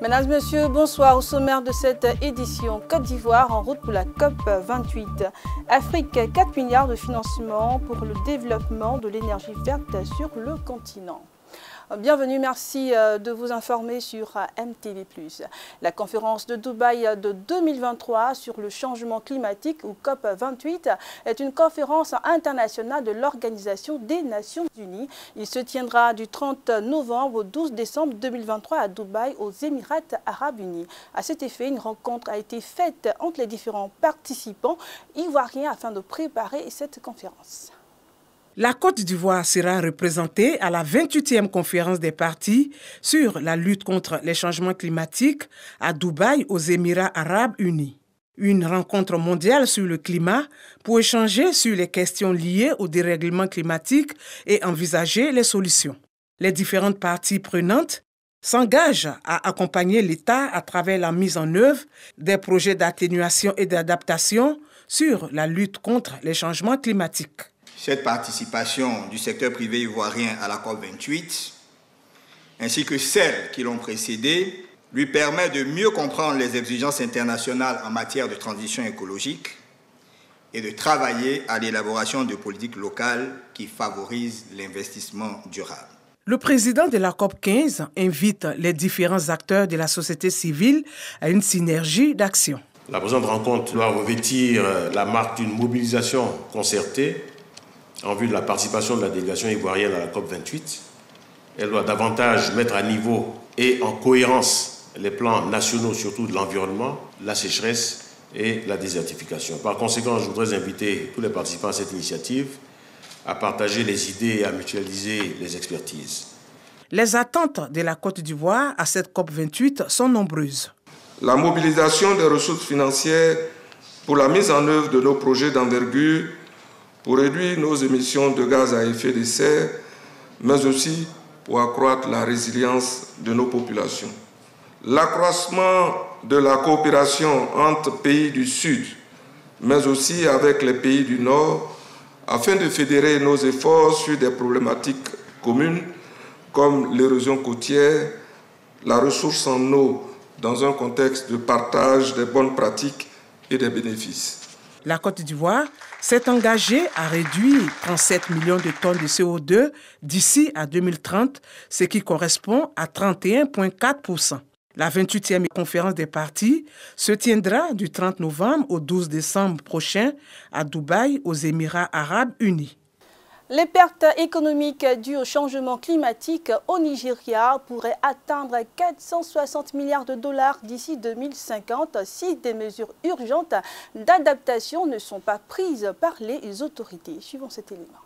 Mesdames, Messieurs, bonsoir. Au sommaire de cette édition, Côte d'Ivoire en route pour la COP 28. Afrique, 4 milliards de financement pour le développement de l'énergie verte sur le continent. Bienvenue, merci de vous informer sur MTV+. La conférence de Dubaï de 2023 sur le changement climatique ou COP 28 est une conférence internationale de l'Organisation des Nations Unies. Il se tiendra du 30 novembre au 12 décembre 2023 à Dubaï, aux Émirats Arabes Unis. À cet effet, une rencontre a été faite entre les différents participants ivoiriens afin de préparer cette conférence. La Côte d'Ivoire sera représentée à la 28e conférence des parties sur la lutte contre les changements climatiques à Dubaï, aux Émirats Arabes Unis. Une rencontre mondiale sur le climat pour échanger sur les questions liées au dérèglement climatique et envisager les solutions. Les différentes parties prenantes s'engagent à accompagner l'État à travers la mise en œuvre des projets d'atténuation et d'adaptation sur la lutte contre les changements climatiques. Cette participation du secteur privé ivoirien à la COP28, ainsi que celles qui l'ont précédée, lui permet de mieux comprendre les exigences internationales en matière de transition écologique et de travailler à l'élaboration de politiques locales qui favorisent l'investissement durable. Le président de la COP15 invite les différents acteurs de la société civile à une synergie d'action. La présente rencontre doit revêtir la marque d'une mobilisation concertée en vue de la participation de la délégation ivoirienne à la COP28. Elle doit davantage mettre à niveau et en cohérence les plans nationaux, surtout de l'environnement, la sécheresse et la désertification. Par conséquent, je voudrais inviter tous les participants à cette initiative à partager les idées et à mutualiser les expertises. Les attentes de la Côte d'Ivoire à cette COP28 sont nombreuses. La mobilisation des ressources financières pour la mise en œuvre de nos projets d'envergure pour réduire nos émissions de gaz à effet de serre, mais aussi pour accroître la résilience de nos populations. L'accroissement de la coopération entre pays du Sud, mais aussi avec les pays du Nord, afin de fédérer nos efforts sur des problématiques communes comme l'érosion côtière, la ressource en eau dans un contexte de partage des bonnes pratiques et des bénéfices. La Côte d'Ivoire s'est engagée à réduire 37 millions de tonnes de CO2 d'ici à 2030, ce qui correspond à 31,4%. La 28e conférence des parties se tiendra du 30 novembre au 12 décembre prochain à Dubaï, aux Émirats Arabes Unis. Les pertes économiques dues au changement climatique au Nigeria pourraient atteindre 460 milliards de dollars d'ici 2050 si des mesures urgentes d'adaptation ne sont pas prises par les autorités. Suivons cet élément.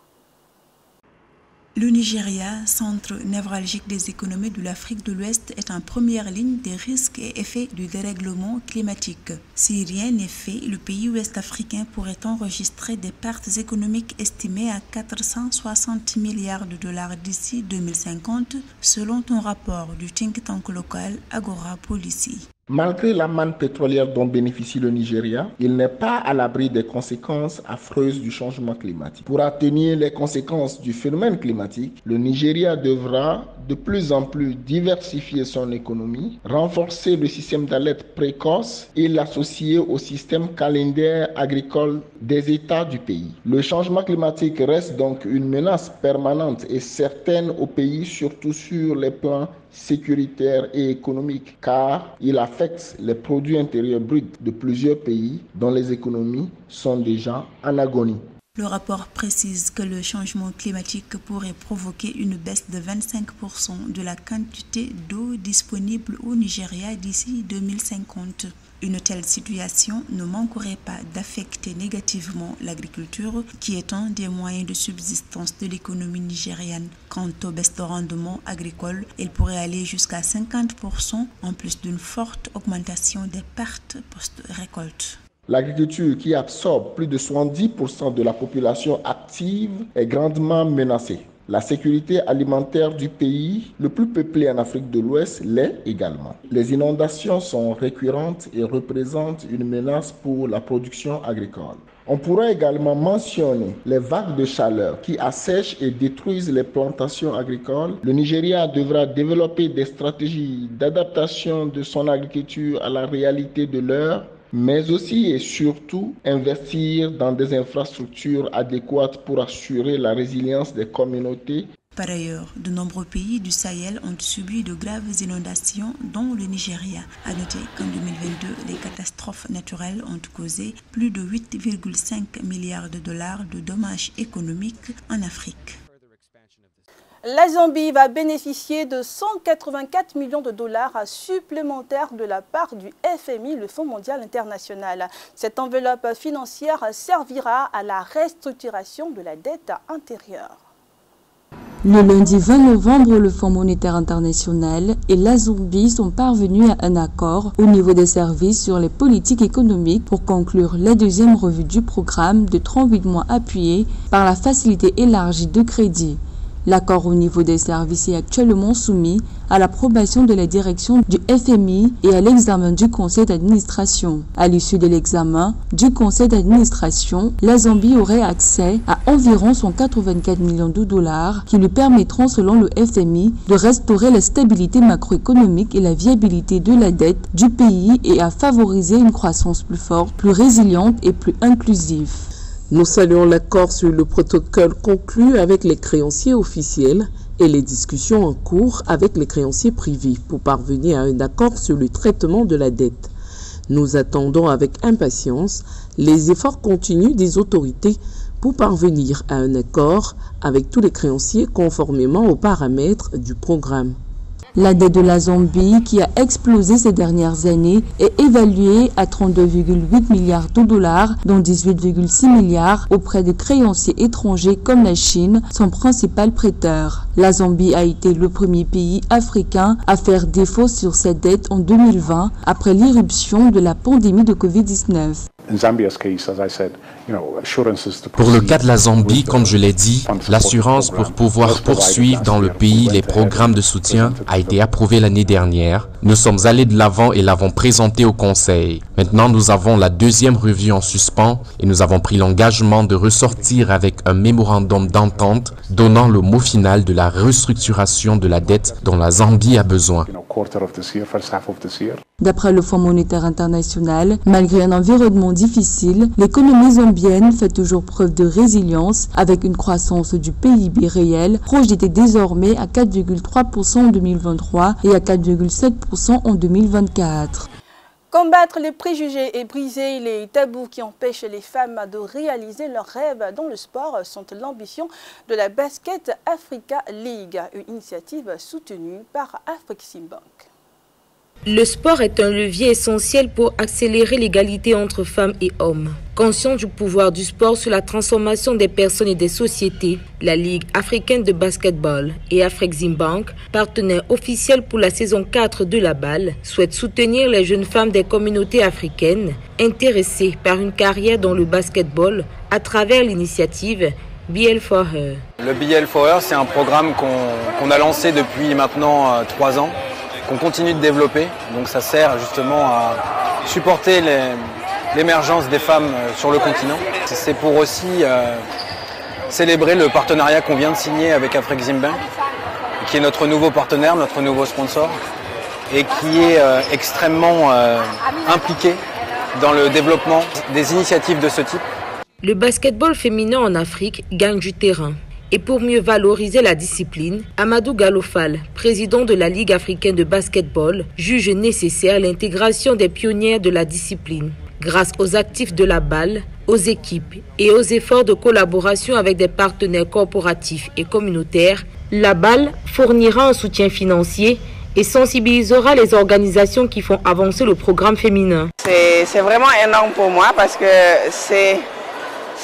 Le Nigeria, centre névralgique des économies de l'Afrique de l'Ouest, est en première ligne des risques et effets du dérèglement climatique. Si rien n'est fait, le pays ouest-africain pourrait enregistrer des pertes économiques estimées à 460 milliards de dollars d'ici 2050, selon un rapport du think tank local Agora Policy. Malgré la manne pétrolière dont bénéficie le Nigeria, il n'est pas à l'abri des conséquences affreuses du changement climatique. Pour atténuer les conséquences du phénomène climatique, le Nigeria devra de plus en plus diversifier son économie, renforcer le système d'alerte précoce et l'associer au système calendaire agricole des États du pays. Le changement climatique reste donc une menace permanente et certaine au pays, surtout sur les plans sécuritaire et économique, car il affecte les produits intérieurs bruts de plusieurs pays dont les économies sont déjà en agonie. Le rapport précise que le changement climatique pourrait provoquer une baisse de 25% de la quantité d'eau disponible au Nigeria d'ici 2050. Une telle situation ne manquerait pas d'affecter négativement l'agriculture, qui est un des moyens de subsistance de l'économie nigériane. Quant aux baisses de rendement agricole, elle pourrait aller jusqu'à 50%, en plus d'une forte augmentation des pertes post-récolte. L'agriculture, qui absorbe plus de 70% de la population active, est grandement menacée. La sécurité alimentaire du pays, le plus peuplé en Afrique de l'Ouest, l'est également. Les inondations sont récurrentes et représentent une menace pour la production agricole. On pourra également mentionner les vagues de chaleur qui assèchent et détruisent les plantations agricoles. Le Nigeria devra développer des stratégies d'adaptation de son agriculture à la réalité de l'heure, mais aussi et surtout investir dans des infrastructures adéquates pour assurer la résilience des communautés. Par ailleurs, de nombreux pays du Sahel ont subi de graves inondations, dont le Nigeria. À noter qu'en 2022, les catastrophes naturelles ont causé plus de 8,5 milliards de dollars de dommages économiques en Afrique. La Zambie va bénéficier de 184 millions de dollars supplémentaires de la part du FMI, le Fonds mondial international. Cette enveloppe financière servira à la restructuration de la dette intérieure. Le lundi 20 novembre, le Fonds monétaire international et la Zambie sont parvenus à un accord au niveau des services sur les politiques économiques pour conclure la deuxième revue du programme de 38 mois appuyé par la facilité élargie de crédit. L'accord au niveau des services est actuellement soumis à l'approbation de la direction du FMI et à l'examen du conseil d'administration. À l'issue de l'examen du conseil d'administration, la Zambie aurait accès à environ 184 millions de dollars qui lui permettront, selon le FMI, de restaurer la stabilité macroéconomique et la viabilité de la dette du pays et à favoriser une croissance plus forte, plus résiliente et plus inclusive. Nous saluons l'accord sur le protocole conclu avec les créanciers officiels et les discussions en cours avec les créanciers privés pour parvenir à un accord sur le traitement de la dette. Nous attendons avec impatience les efforts continus des autorités pour parvenir à un accord avec tous les créanciers conformément aux paramètres du programme. La dette de la Zambie, qui a explosé ces dernières années, est évaluée à 32,8 milliards de dollars, dont 18,6 milliards auprès de créanciers étrangers comme la Chine, son principal prêteur. La Zambie a été le premier pays africain à faire défaut sur cette dette en 2020, après l'irruption de la pandémie de Covid-19. Pour le cas de la Zambie, comme je l'ai dit, l'assurance pour pouvoir poursuivre dans le pays les programmes de soutien a été approuvée l'année dernière. Nous sommes allés de l'avant et l'avons présenté au Conseil. Maintenant, nous avons la deuxième revue en suspens et nous avons pris l'engagement de ressortir avec un mémorandum d'entente donnant le mot final de la restructuration de la dette dont la Zambie a besoin. D'après le Fonds monétaire international, malgré un environnement difficile, l'économie zambienne fait toujours preuve de résilience avec une croissance du PIB réel projetée désormais à 4,3% en 2023 et à 4,7% en 2024. Combattre les préjugés et briser les tabous qui empêchent les femmes de réaliser leurs rêves dans le sport sont l'ambition de la Basket Africa League, une initiative soutenue par Afreximbank. Le sport est un levier essentiel pour accélérer l'égalité entre femmes et hommes. Conscient du pouvoir du sport sur la transformation des personnes et des sociétés, la Ligue africaine de basketball et Afreximbank, partenaire officiel pour la saison 4 de la BAL, souhaitent soutenir les jeunes femmes des communautés africaines intéressées par une carrière dans le basketball à travers l'initiative BL for Her. Le BL for Her, c'est un programme qu'on a lancé depuis maintenant 3 ans. Qu'on continue de développer, donc ça sert justement à supporter l'émergence des femmes sur le continent. C'est pour aussi célébrer le partenariat qu'on vient de signer avec Afreximbank, qui est notre nouveau partenaire, notre nouveau sponsor, et qui est extrêmement impliqué dans le développement des initiatives de ce type. Le basketball féminin en Afrique gagne du terrain. Et pour mieux valoriser la discipline, Amadou Galofal, président de la Ligue africaine de basketball, juge nécessaire l'intégration des pionnières de la discipline. Grâce aux actifs de la BAL, aux équipes et aux efforts de collaboration avec des partenaires corporatifs et communautaires, la BAL fournira un soutien financier et sensibilisera les organisations qui font avancer le programme féminin. C'est vraiment énorme pour moi parce que c'est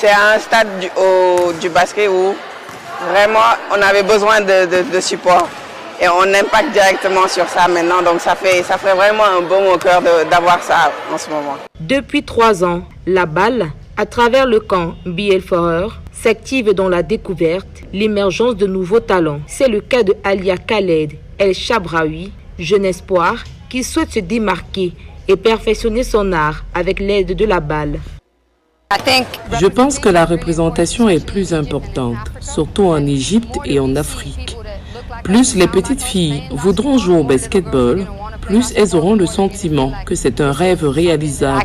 un stade du basket où vraiment, on avait besoin de support et on impacte directement sur ça maintenant. Donc ça fait vraiment un baume au cœur d'avoir ça en ce moment. Depuis 3 ans, la BAL, à travers le camp BL for Her, s'active dans la découverte, l'émergence de nouveaux talents. C'est le cas de Alia Khaled El Chabraoui, jeune espoir qui souhaite se démarquer et perfectionner son art avec l'aide de la balle. Je pense que la représentation est plus importante, surtout en Égypte et en Afrique. Plus les petites filles voudront jouer au basketball, plus elles auront le sentiment que c'est un rêve réalisable.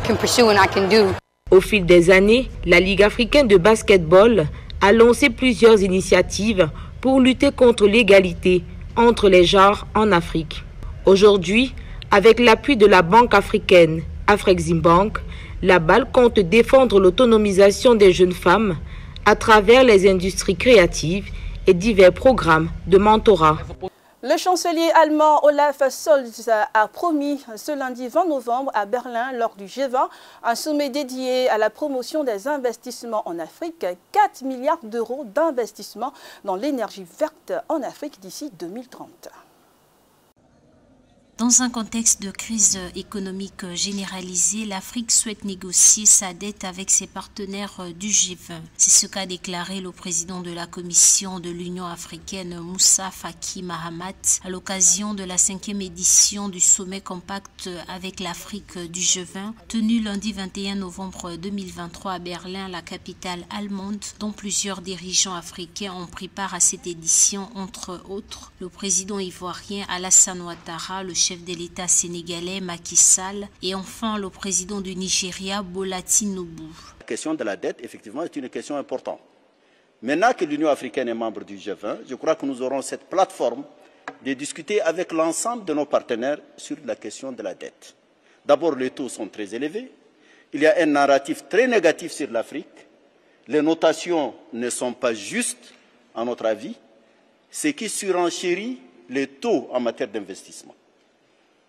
Au fil des années, la Ligue africaine de basketball a lancé plusieurs initiatives pour lutter contre l'égalité entre les genres en Afrique. Aujourd'hui, avec l'appui de la Banque africaine, Afreximbank, la BAL compte défendre l'autonomisation des jeunes femmes à travers les industries créatives et divers programmes de mentorat. Le chancelier allemand Olaf Scholz a promis ce lundi 20 novembre à Berlin, lors du G20, un sommet dédié à la promotion des investissements en Afrique, 4 milliards d'euros d'investissements dans l'énergie verte en Afrique d'ici 2030. Dans un contexte de crise économique généralisée, l'Afrique souhaite négocier sa dette avec ses partenaires du G20. C'est ce qu'a déclaré le président de la Commission de l'Union africaine, Moussa Faki Mahamat, à l'occasion de la 5e édition du sommet compact avec l'Afrique du G20, tenu lundi 21 novembre 2023 à Berlin, la capitale allemande, dont plusieurs dirigeants africains ont pris part à cette édition, entre autres le président ivoirien Alassane Ouattara, le chef de l'État sénégalais Macky Sall et enfin le président du Nigeria Bola Tinubu. La question de la dette, effectivement, est une question importante. Maintenant que l'Union africaine est membre du G20, je crois que nous aurons cette plateforme de discuter avec l'ensemble de nos partenaires sur la question de la dette. D'abord, les taux sont très élevés. Il y a un narratif très négatif sur l'Afrique. Les notations ne sont pas justes, à notre avis, ce qui surenchérit les taux en matière d'investissement.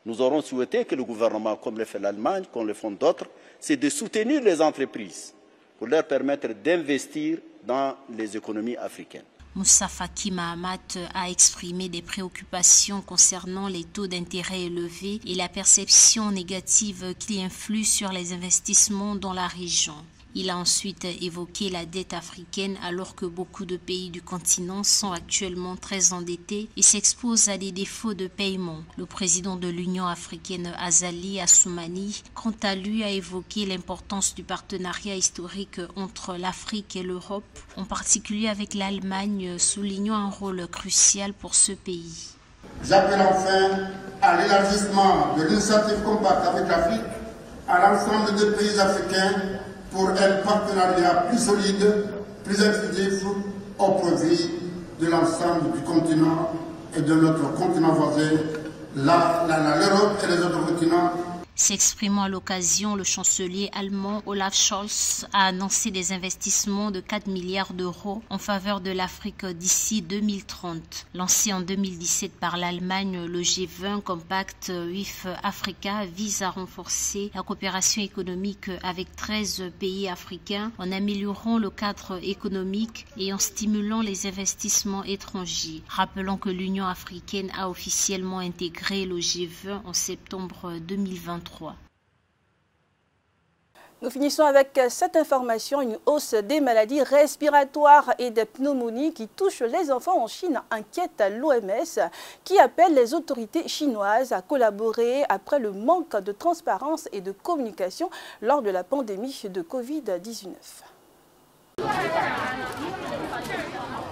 Nous aurons souhaité que le gouvernement, comme le fait l'Allemagne, comme le font d'autres, c'est de soutenir les entreprises pour leur permettre d'investir dans les économies africaines. Moussa Faki Mahamat a exprimé des préoccupations concernant les taux d'intérêt élevés et la perception négative qui influe sur les investissements dans la région. Il a ensuite évoqué la dette africaine alors que beaucoup de pays du continent sont actuellement très endettés et s'exposent à des défauts de paiement. Le président de l'Union africaine Azali Assoumani, quant à lui, a évoqué l'importance du partenariat historique entre l'Afrique et l'Europe, en particulier avec l'Allemagne, soulignant un rôle crucial pour ce pays. J'appelle enfin à l'élargissement de l'initiative compacte avec l'Afrique à l'ensemble des pays africains pour un partenariat plus solide, plus inclusif au profit de l'ensemble du continent et de notre continent voisin, l'Europe et les autres continents. S'exprimant à l'occasion, le chancelier allemand Olaf Scholz a annoncé des investissements de 4 milliards d'euros en faveur de l'Afrique d'ici 2030. Lancé en 2017 par l'Allemagne, le G20 Compact with Africa vise à renforcer la coopération économique avec 13 pays africains en améliorant le cadre économique et en stimulant les investissements étrangers. Rappelons que l'Union africaine a officiellement intégré le G20 en septembre 2023. Nous finissons avec cette information. Une hausse des maladies respiratoires et des pneumonies qui touchent les enfants en Chine inquiète l'OMS, qui appelle les autorités chinoises à collaborer après le manque de transparence et de communication lors de la pandémie de Covid-19.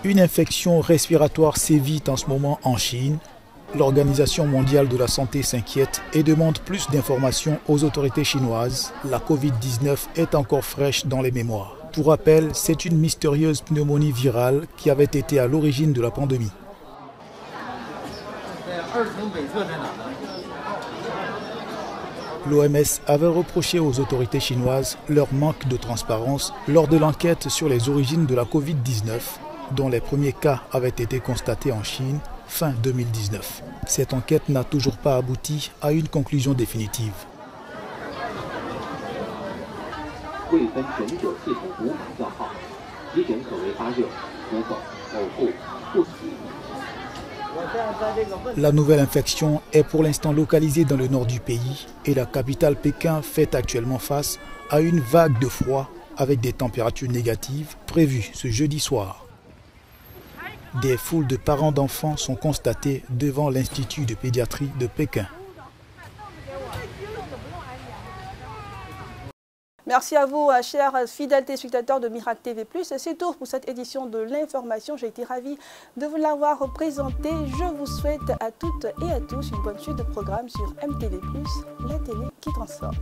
Une infection respiratoire sévit en ce moment en Chine. L'Organisation mondiale de la santé s'inquiète et demande plus d'informations aux autorités chinoises. La Covid-19 est encore fraîche dans les mémoires. Pour rappel, c'est une mystérieuse pneumonie virale qui avait été à l'origine de la pandémie. L'OMS avait reproché aux autorités chinoises leur manque de transparence lors de l'enquête sur les origines de la Covid-19, dont les premiers cas avaient été constatés en Chine fin 2019. Cette enquête n'a toujours pas abouti à une conclusion définitive. La nouvelle infection est pour l'instant localisée dans le nord du pays et la capitale Pékin fait actuellement face à une vague de froid avec des températures négatives prévues ce jeudi soir. Des foules de parents d'enfants sont constatées devant l'Institut de pédiatrie de Pékin. Merci à vous, chers fidèles téléspectateurs de Miracle TV+. C'est tout pour cette édition de l'information. J'ai été ravie de vous l'avoir présenté. Je vous souhaite à toutes et à tous une bonne suite de programmes sur MTV+, la télé qui transforme.